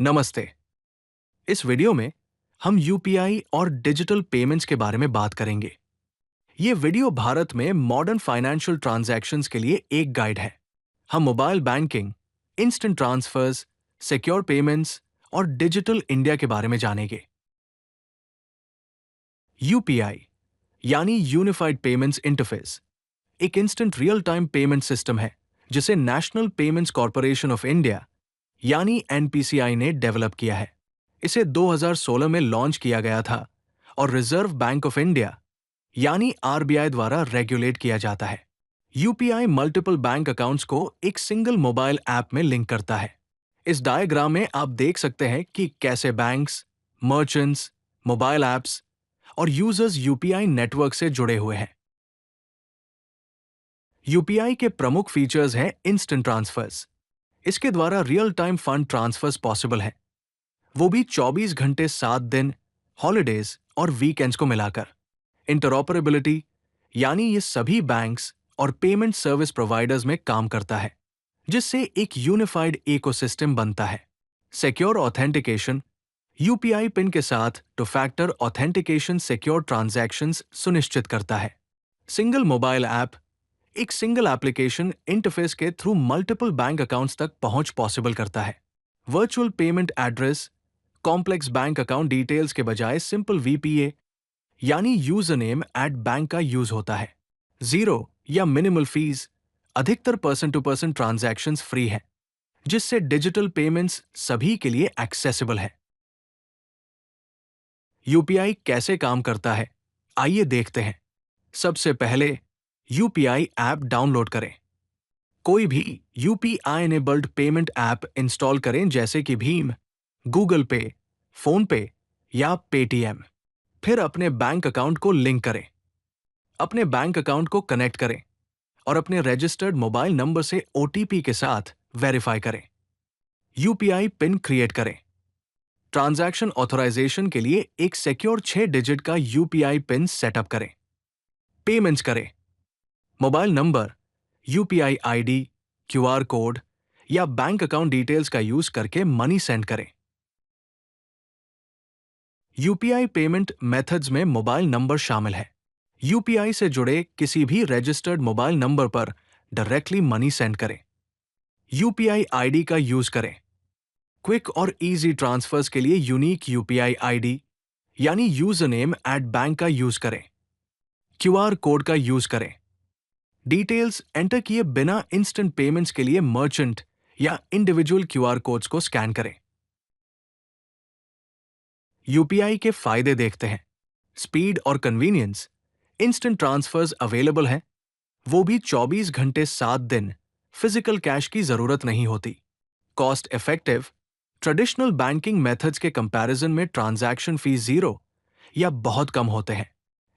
नमस्ते। इस वीडियो में हम यूपीआई और डिजिटल पेमेंट्स के बारे में बात करेंगे। ये वीडियो भारत में मॉडर्न फाइनेंशियल ट्रांजैक्शंस के लिए एक गाइड है। हम mobile banking, instant transfers, secure payments और डिजिटल इंडिया के बारे में जानेंगे। यूपीआई यानी यूनिफाइड पेमेंट्स इंटरफेस एक instant real time payment system है जिसे national payments corporation of India यानी एनपीसीआई ने डेवलप किया है। इसे 2016 में लॉन्च किया गया था और रिजर्व बैंक ऑफ इंडिया यानी आरबीआई द्वारा रेगुलेट किया जाता है। यूपीआई मल्टीपल बैंक अकाउंट्स को एक सिंगल मोबाइल ऐप में लिंक करता है। इस डायग्राम में आप देख सकते हैं कि कैसे बैंक्स, मर्चेंट्स, मोबाइल ऐप्स और यूजर्स यूपीआई नेटवर्क से जुड़े हुए हैं। यूपीआई के प्रमुख फीचर्स हैं इंस्टेंट ट्रांसफर्स। इसके द्वारा real time fund transfers possible है, वो भी 24 घंटे 7 दिन, हॉलिडेज और वीकेंड्स को मिलाकर। इंटरऑपरेबिलिटी यानी ये सभी बैंक्स और पेमेंट सर्विस प्रोवाइडर्स में काम करता है, जिससे एक यूनिफाइड इकोसिस्टम बनता है। सिक्योर ऑथेंटिकेशन यूपीआई पिन के साथ two factor authentication secure transactions सुनिश्चित करता है। सिंगल मोबाइल ऐप एक सिंगल एप्लीकेशन इंटरफेस के थ्रू मल्टीपल बैंक अकाउंट्स तक पहुंच पॉसिबल करता है। Virtual payment address complex bank account details के बजाय सिंपल वीपीए यानी यूजर नेम एट बैंक का यूज होता है। जीरो या मिनिमल फीस, अधिकतर person to person transactions free है, जिससे डिजिटल पेमेंट्स सभी के लिए एक्सेसिबल है। यूपीआई कैसे काम करता है, आइए देखते हैं। सबसे पहले यूपीआई ऐप डाउनलोड करें। कोई भी UPI enabled payment app install करें, जैसे कि भीम, गूगल पे, फोन पे या पेटीएम। फिर अपने बैंक अकाउंट को लिंक करें। अपने बैंक अकाउंट को कनेक्ट करें और अपने रजिस्टर्ड मोबाइल नंबर से ओटीपी के साथ वेरीफाई करें। यूपीआई पिन क्रिएट करें। ट्रांजैक्शन ऑथराइजेशन के लिए एक सिक्योर 6 डिजिट का यूपीआई पिन सेटअप करें। पेमेंट्स करें। Mobile number, UPI ID, QR code या बैंक अकाउंट डिटेल्स का यूज करके मनी सेंड करें। यूपीआई पेमेंट मेथड्स में मोबाइल नंबर शामिल है। यूपीआई से जुड़े किसी भी रजिस्टर्ड मोबाइल नंबर पर डायरेक्टली मनी सेंड करें। यूपीआई आईडी का यूज करें। क्विक और इजी ट्रांसफर्स के लिए यूनिक यूपीआई आईडी यानी यूजर नेम एट बैंक का यूज करें। क्यूआर कोड का यूज करें। डिटेल्स एंटर किए बिना इंस्टेंट पेमेंट्स के लिए मर्चेंट या इंडिविजुअल क्यूआर कोड्स को स्कैन करें। यूपीआई के फायदे देखते हैं। स्पीड और कन्वीनियंस, इंस्टेंट ट्रांसफर्स अवेलेबल हैं, वो भी 24 घंटे 7 दिन। फिजिकल कैश की जरूरत नहीं होती। Cost effective, traditional banking methods के कंपैरिजन में ट्रांजैक्शन फीस जीरो या बहुत कम होते हैं।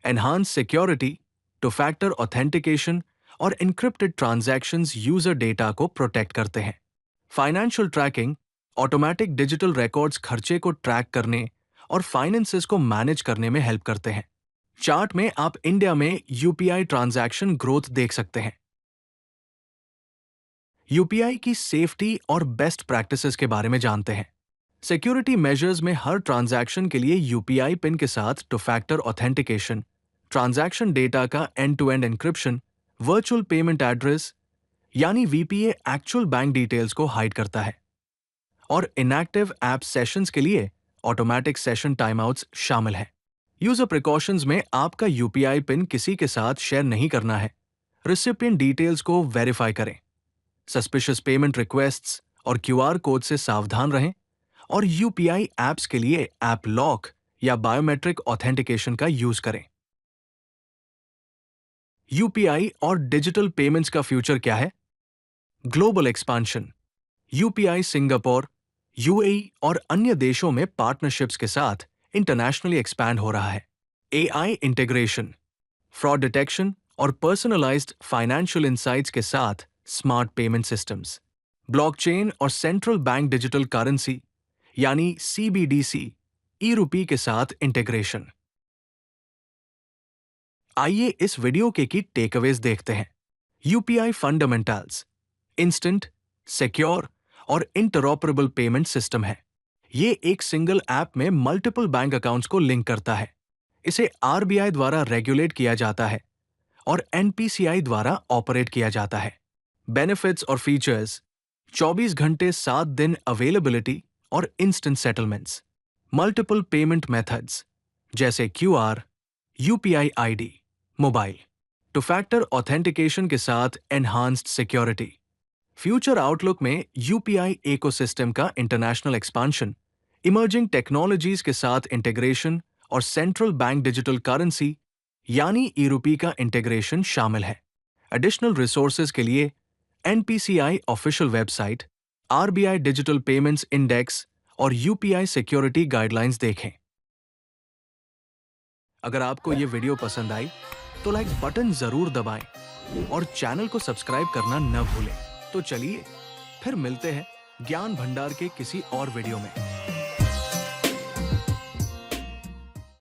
Enhance security, two factor authentication और एन्क्रिप्टेड ट्रांजैक्शंस यूजर डेटा को प्रोटेक्ट करते हैं। Financial tracking, automatic digital records खर्चे को ट्रैक करने और फाइनेंसेस को मैनेज करने में हेल्प करते हैं। चार्ट में आप इंडिया में यूपीआई ट्रांजैक्शन ग्रोथ देख सकते हैं। यूपीआई की सेफ्टी और बेस्ट प्रैक्टिसेस के बारे में जानते हैं। सिक्योरिटी मेजर्स में हर ट्रांजैक्शन के लिए यूपीआई पिन के साथ two factor authentication, transaction data का end to end encryption, virtual payment address यानी वीपीए एक्चुअल बैंक डिटेल्स को हाइड करता है, और इनएक्टिव ऐप सेशंस के लिए ऑटोमेटिक सेशन टाइमआउट्स शामिल हैं। यूजर प्रिकॉशंस में आपका यूपीआई पिन किसी के साथ शेयर नहीं करना है। रिसिपिएंट डिटेल्स को वेरीफाई करें। सस्पिशियस पेमेंट रिक्वेस्ट्स और क्यूआर कोड से सावधान रहें, और यूपीआई ऐप्स के लिए ऐप लॉक या बायोमेट्रिक ऑथेंटिकेशन का यूज करें। यूपीआई और डिजिटल पेमेंट्स का फ्यूचर क्या है? Global expansion, UPI Singapore, UAE और अन्य देशों में पार्टनरशिप्स के साथ इंटरनेशनली एक्सपैंड हो रहा है। एआई इंटीग्रेशन, फ्रॉड डिटेक्शन और पर्सनलाइज्ड फाइनेंशियल इंसाइट्स के साथ स्मार्ट पेमेंट सिस्टम्स। ब्लॉकचेन और सेंट्रल बैंक डिजिटल करेंसी यानी सीबीडीसी, ई रूपी के साथ इंटीग्रेशन। आइए इस वीडियो की टेकअवेज देखते हैं। यूपीआई फंडामेंटल्स, इंस्टेंट, सिक्योर और इंटरऑपरेबल पेमेंट सिस्टम है। ये एक सिंगल ऐप में मल्टीपल बैंक अकाउंट्स को लिंक करता है। इसे आरबीआई द्वारा रेगुलेट किया जाता है और एनपीसीआई द्वारा ऑपरेट किया जाता है। बेनिफिट्स और फीचर्स: 24 घंटे 7 दिन अवेलेबिलिटी और instant settlements, multiple payment methods जैसे QR, UPI ID, mobile, two factor authentication के साथ एनहांस्ड सिक्योरिटी। फ्यूचर आउटलुक में यूपीआई इकोसिस्टम का इंटरनेशनल एक्सपांशन, इमर्जिंग टेक्नोलॉजीज के साथ इंटीग्रेशन और सेंट्रल बैंक डिजिटल करेंसी यानी ई-रूपी का इंटीग्रेशन शामिल है। एडिशनल रिसोर्सेज के लिए NPCI official website, RBI digital payments index और यूपीआई सिक्योरिटी गाइडलाइंस देखें। अगर आपको ये वीडियो पसंद आई तो लाइक बटन जरूर दबाएं और चैनल को सब्सक्राइब करना न भूलें। तो चलिए फिर मिलते हैं ज्ञान भंडार के किसी और वीडियो में।